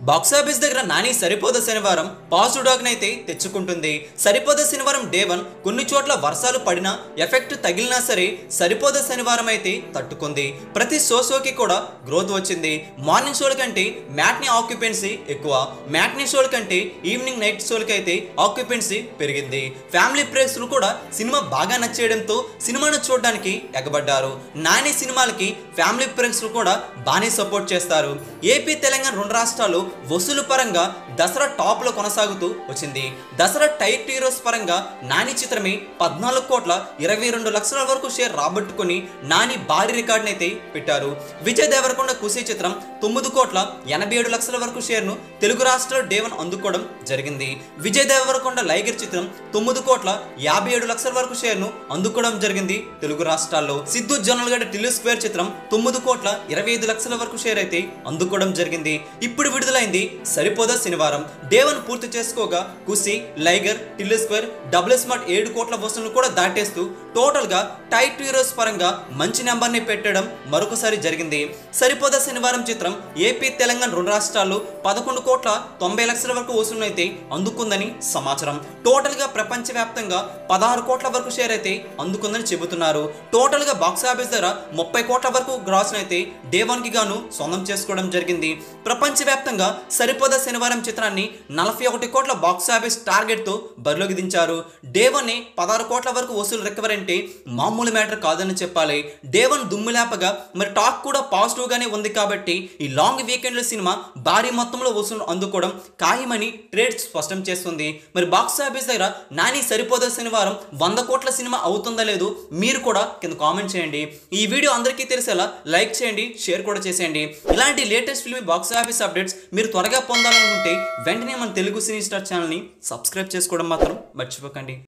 Box office దగ్గర నాని సరిపోద శనివారం positive talk నైతే తెచ్చుకుంటుంది. సరిపోద శనివారం డే 1 కొన్ని చోట్ల వర్షాలు పడినా ఎఫెక్ట్ తగిలినా సరే సరిపోద శనివారం అయితే తట్టుకుంది. ప్రతి షోకి కూడా గ్రోత్ వచ్చింది. మార్నింగ్ షోల కంటే మ్యాట్నీ ఆక్యుపెన్సీ ఎక్కువ, మ్యాట్నీ షోల కంటే ఈవినింగ్ నైట్ షోలకి అయితే ఆక్యుపెన్సీ పెరిగింది. ఫ్యామిలీ ప్రేక్షకులు కూడా సినిమా బాగా నచ్చేయడంతో సినిమాను చూడడానికి ఎగబడ్డారు. నాని సినిమాలకి ఫ్యామిలీ ప్రేక్షకులు కూడా బాగానే సపోర్ట్ చేస్తారు. ఏపీ తెలంగాణ రెండు రాష్ట్రాలు వసూలు పరంగా దసరా టాప్ లో కొనసాగుతూ వచ్చింది. దసరా టైట్ హీరోస్ పరంగా నాని చిత్రమే 14 కోట్ల 22 లక్షల వరకు షేర్ రాబట్టుకుని నాని భారీ రికార్డుని అయితే పెట్టారు. విజయ్ దేవరకొండ ఖుషీ చిత్రం 9 కోట్ల 87 లక్షల వరకు షేర్ ను తెలుగు రాష్ట్రాల్లో డే 1 అందుకోవడం జరిగింది. విజయ్ దేవరకొండ లైగర్ చిత్రం 9 కోట్ల 57 లక్షల వరకు షేర్ ను అందుకోవడం జరిగింది తెలుగు రాష్ట్రాల్లో. సిద్ధు జొన్నలగడ్డ టిల్లు స్క్వేర్ చిత్రం 9 కోట్ల 25 లక్షల వరకు షేర్ అయితే అందుకోవడం జరిగింది. ఇప్పుడు విడుదలైంది సరిపోదా శనివారం. డే 1 పూర్తి చేసుకోగా ఖుషీ, లైగర్, టిల్లు స్క్వేర్, డబుల్ స్మార్ట్ 7 కోట్ల వసూళ్లను కూడా దాటేస్తూ టోటల్ గా టైట్ హీరోస్ పరంగా మంచి నెంబర్ ని పెట్టడం మరొకసారి జరిగింది. సరిపోదా శనివారం చిత్రం ఏపీ తెలంగాణ రెండు రాష్ట్రాల్లో 11 కోట్ల 90 లక్షల వరకు వసూళ్లను అయితే అందుకుందని సమాచారం. టోటల్ గా ప్రపంచ వ్యాప్తంగా 16 కోట్ల వరకు షేర్ అయితే అందుకుందని చెబుతున్నారు. టోటల్ గా బాక్సాఫీస్ దగ్గర 30 కోట్ల వరకు గ్రాస్ అయితే డే 1 కి గాను సొంతం చేసుకోవడం జరిగింది. ప్రపంచ వ్యాప్తంగా సరిపోదా శనివారం చిత్రాన్ని 41 కోట్ల బాక్సాఫీస్ టార్గెట్ తో బరిలోకి దించారు. డే 1 16 కోట్ల వరకు వసూలు రికవర్ అంటే మామూలు మ్యాటర్ కాదని చెప్పాలి. డే 1 దుమ్ము లేపగా మరి టాక్ కూడా పాజిటివ్ గానే ఉంది కాబట్టి ఈ లాంగ్ వీకెండ్ లో సినిమా భారీ మొత్తంలో వసూలు అందుకోవడం ఖాయమని ట్రేడ్ స్పష్టం చేస్తుంది. మరి బాక్సాఫీస్ దగ్గర నాని సరిపోదా శనివారం 100 కోట్ల సినిమా అవుతుందా లేదు మీరు కూడా కింద కామెంట్ చేయండి. ఈ వీడియో అందరికీ తెలిసేలా లైక్ చేయండి, షేర్ కూడా చేసేయండి. ఇలాంటి లేటెస్ట్ ఫిల్మ్ బాక్సాఫీస్ అప్డేట్స్ మీరు త్వరగా పొందాలనుకుంటే వెంటనే మన తెలుగు సినీ స్టార్ ఛానల్ని సబ్స్క్రైబ్ చేసుకోవడం మాత్రం మర్చిపోకండి.